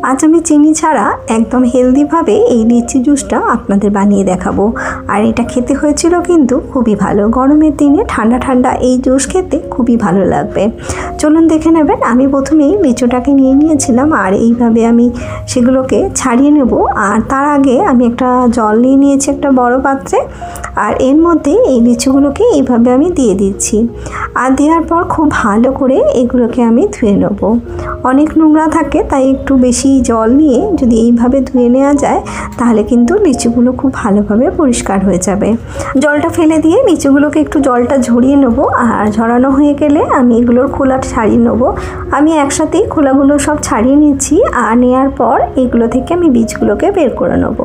আজ আমি চিনি ছাড়া একদম হেলদিভাবে এই লিচি জুসটা আপনাদের বানিয়ে দেখাবো। আর এটা খেতে হয়েছিল কিন্তু খুবই ভালো। গরমের দিনে ঠান্ডা ঠান্ডা এই জুস খেতে খুবই ভালো লাগবে। চলুন দেখে নেবেন। আমি প্রথমেই লিচুটাকে নিয়ে নিয়েছিলাম আর এইভাবে আমি সেগুলোকে ছাড়িয়ে নেব। আর তার আগে আমি একটা জল নিয়ে নিয়েছি একটা বড় পাত্রে, আর এর মধ্যে এই লিচুগুলোকে এইভাবে আমি দিয়ে দিচ্ছি। আর দেওয়ার পর খুব ভালো করে এগুলোকে আমি ধুয়ে নেব। অনেক নোংরা থাকে, তাই একটু বেশি জল নিয়ে যদি এইভাবে ধুয়ে নেওয়া যায় তাহলে কিন্তু লিচুগুলো খুব ভালোভাবে পরিষ্কার হয়ে যাবে। জলটা ফেলে দিয়ে লিচুগুলোকে একটু জলটা ঝরিয়ে নেব। আর ঝরানো হয়ে গেলে আমি এগুলোর খোলা ছাড়িয়ে নেব। আমি একসাথেই খোলাগুলো সব ছাড়িয়ে নিচ্ছি। আর নেওয়ার পর এগুলো থেকে আমি বীজগুলোকে বের করে নেব।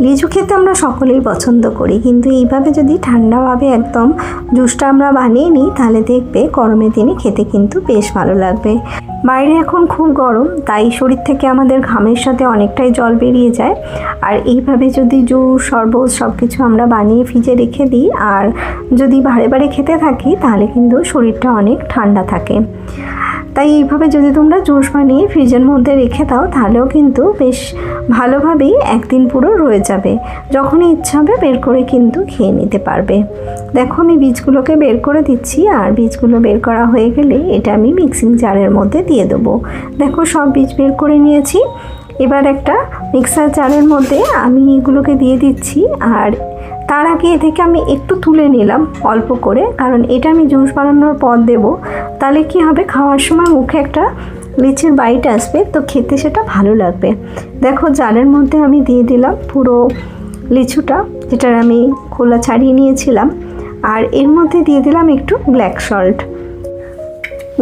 লিচু খেতে আমরা সকলেই পছন্দ করি, কিন্তু এইভাবে যদি ঠান্ডাভাবে একদম জুসটা আমরা বানিয়ে নিই তাহলে দেখবে গরমের দিনে খেতে কিন্তু বেশ ভালো লাগবে। বাইরে এখন খুব গরম, তাই শরীর থেকে আমাদের ঘামের সাথে অনেকটাই জল বেরিয়ে যায়। আর এইভাবে যদি জুস শরবত সব কিছু আমরা বানিয়ে ফ্রিজে রেখে দিই আর যদি বারে বারে খেতে থাকি তাহলে কিন্তু শরীরটা অনেক ঠান্ডা থাকে। তাই এইভাবে যদি তোমরা জুস বানিয়ে ফ্রিজের মধ্যে রেখে দাও তাহলেও কিন্তু বেশ ভালোভাবেই একদিন পুরো রয়ে যাবে। যখনই ইচ্ছা হবে বের করে কিন্তু খেয়ে নিতে পারবে। দেখো আমি বীজগুলোকে বের করে দিচ্ছি। আর বীজগুলো বের করা হয়ে গেলে এটা আমি মিক্সিং জারের মধ্যে দিয়ে দেবো। দেখো সব বীজ বের করে নিয়েছি। এবার একটা মিক্সার জারের মধ্যে আমি এগুলোকে দিয়ে দিচ্ছি। আর তার আগে এ থেকে আমি একটু তুলে নিলাম অল্প করে, কারণ এটা আমি জুস বানানোর পর দেবো। তাহলে কি হবে, খাওয়ার সময় মুখে একটা লিচির বাইট আসবে, তো খেতে সেটা ভালো লাগবে। দেখো জারের মধ্যে আমি দিয়ে দিলাম পুরো লিচুটা, যেটার আমি খোলা ছাড়িয়ে নিয়েছিলাম। আর এর মধ্যে দিয়ে দিলাম একটু ব্ল্যাক সল্ট।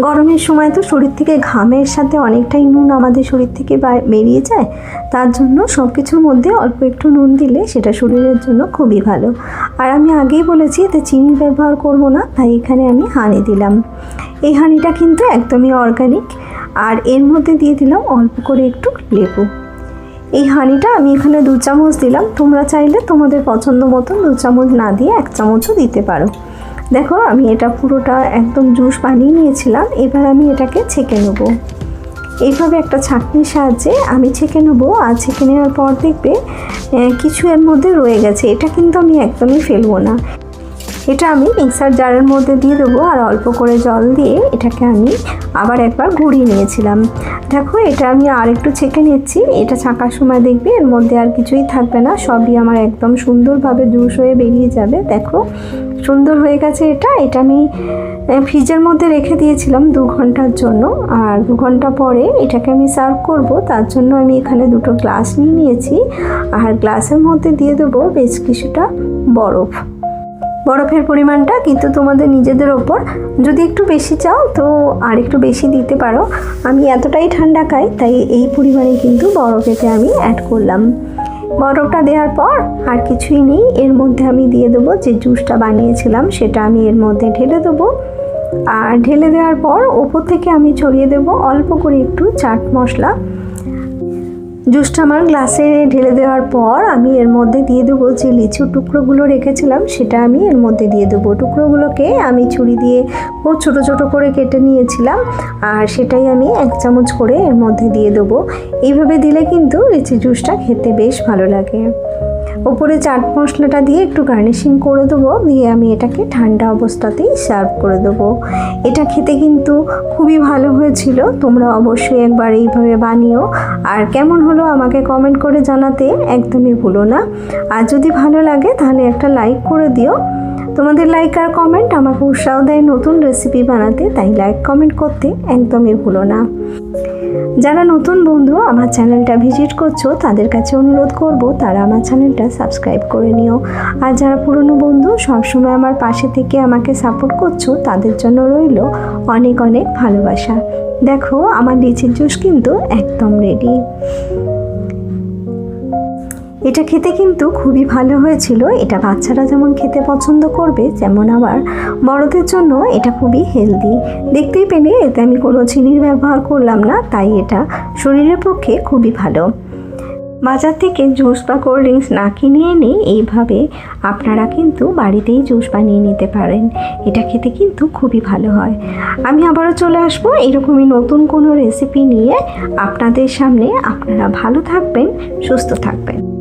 গরমের সময় তো শরীর থেকে ঘামের সাথে অনেকটাই নুন আমাদের শরীর থেকে বেরিয়ে যায়, তার জন্য সব কিছুর মধ্যে অল্প একটু নুন দিলে সেটা শরীরের জন্য খুবই ভালো। আর আমি আগেই বলেছি এতে চিনি ব্যবহার করব না, তাই এখানে আমি হানি দিলাম। এই হানিটা কিন্তু একদমই অর্গানিক। আর এর মধ্যে দিয়ে দিলাম অল্প করে একটু লেবু। এই হানিটা আমি এখানে 2 চামচ দিলাম। তোমরা চাইলে তোমাদের পছন্দ মতন 2 চামচ না দিয়ে 1 চামচও দিতে পারো। দেখো আমি এটা পুরোটা একদম জুস বানিয়ে নিয়েছিলাম। এবার আমি এটাকে ছেঁকে নেব। এইভাবে একটা ছাঁকনির সাহায্যে আমি ছেঁকে নেব। আর ছেঁকে নেওয়ার পর দেখবে কিছু এর মধ্যে রয়ে গেছে, এটা কিন্তু আমি একদমই ফেলবো না। এটা আমি মিক্সার জারের মধ্যে দিয়ে দেবো। আর অল্প করে জল দিয়ে এটাকে আমি আবার একবার ঘুরিয়ে নিয়েছিলাম। দেখো এটা আমি আর একটু ছেঁকে নিচ্ছি। এটা ছাঁকার সময় দেখবে এর মধ্যে আর কিছুই থাকবে না, সবই আমার একদম সুন্দরভাবে জুস হয়ে বেরিয়ে যাবে। দেখো সুন্দর হয়ে গেছে এটা। এটা আমি ফ্রিজের মধ্যে রেখে দিয়েছিলাম 2 ঘন্টার জন্য। আর 2 ঘন্টা পরে এটাকে আমি সার্ভ করব, তার জন্য আমি এখানে 2টো গ্লাস নিয়ে নিয়েছি। আর গ্লাসের মধ্যে দিয়ে দেবো বেশ কিছুটা বরফ। বরফের পরিমাণটা কিন্তু তোমাদের নিজেদের ওপর, যদি একটু বেশি চাও তো আর একটু বেশি দিতে পারো। আমি এতটাই ঠান্ডা খাই তাই এই পরিমাণে কিন্তু বরফেতে আমি অ্যাড করলাম। বরফটা দেওয়ার পর আর কিছুই নেই, এর মধ্যে আমি দিয়ে দেবো যে জুসটা বানিয়েছিলাম সেটা আমি এর মধ্যে ঢেলে দেবো। আর ঢেলে দেওয়ার পর ওপর থেকে আমি ছড়িয়ে দেবো অল্প করে একটু চাট মশলা। জুসটা আমার গ্লাসে ঢেলে দেওয়ার পর আমি এর মধ্যে দিয়ে দেবো যে লিচুর টুকরোগুলো রেখেছিলাম সেটা আমি এর মধ্যে দিয়ে দেবো। টুকরোগুলোকে আমি ছুরি দিয়ে খুব ছোটো ছোটো করে কেটে নিয়েছিলাম। আর সেটাই আমি 1 চামচ করে এর মধ্যে দিয়ে দেবো। এইভাবে দিলে কিন্তু লিচি জুসটা খেতে বেশ ভালো লাগে। ওপরে চাট মশলাটা দিয়ে একটু গার্নিশিং করে দেবো, দিয়ে আমি এটাকে ঠান্ডা অবস্থাতেই সার্ভ করে দেবো। এটা খেতে কিন্তু খুবই ভালো হয়েছিল। তোমরা অবশ্যই একবার এইভাবে বানিও। আর কেমন হলো আমাকে কমেন্ট করে জানাতে একদমই ভুলো না। আর যদি ভালো লাগে তাহলে একটা লাইক করে দিও। তোমাদের লাইক আর কমেন্ট আমাকে উৎসাহ দেয় নতুন রেসিপি বানাতে, তাই লাইক কমেন্ট করতে একদমই ভুলো না। যারা নতুন বন্ধু আমার চ্যানেলটা ভিজিট করছো তাদের কাছে অনুরোধ করব তারা আমার চ্যানেলটা সাবস্ক্রাইব করে নিও। আর যারা পুরনো বন্ধু সবসময় আমার পাশে থেকে আমাকে সাপোর্ট করছো তাদের জন্য রইল অনেক অনেক ভালোবাসা। দেখো আমার লিচির জুস কিন্তু একদম রেডি। এটা খেতে কিন্তু খুবই ভালো হয়েছিল। এটা বাচ্চারা যেমন খেতে পছন্দ করবে, যেমন আবার বড়দের জন্য এটা খুবই হেলদি। দেখতেই পেলে এতে আমি কোনো চিনির ব্যবহার করলাম না, তাই এটা শরীরের পক্ষে খুবই ভালো। বাজার থেকে জুস বা কোল্ড ড্রিঙ্কস না কিনে এনে এইভাবে আপনারা কিন্তু বাড়িতেই জুস বানিয়ে নিতে পারেন। এটা খেতে কিন্তু খুবই ভালো হয়। আমি আবারও চলে আসবো এরকমই নতুন কোনো রেসিপি নিয়ে আপনাদের সামনে। আপনারা ভালো থাকবেন, সুস্থ থাকবেন।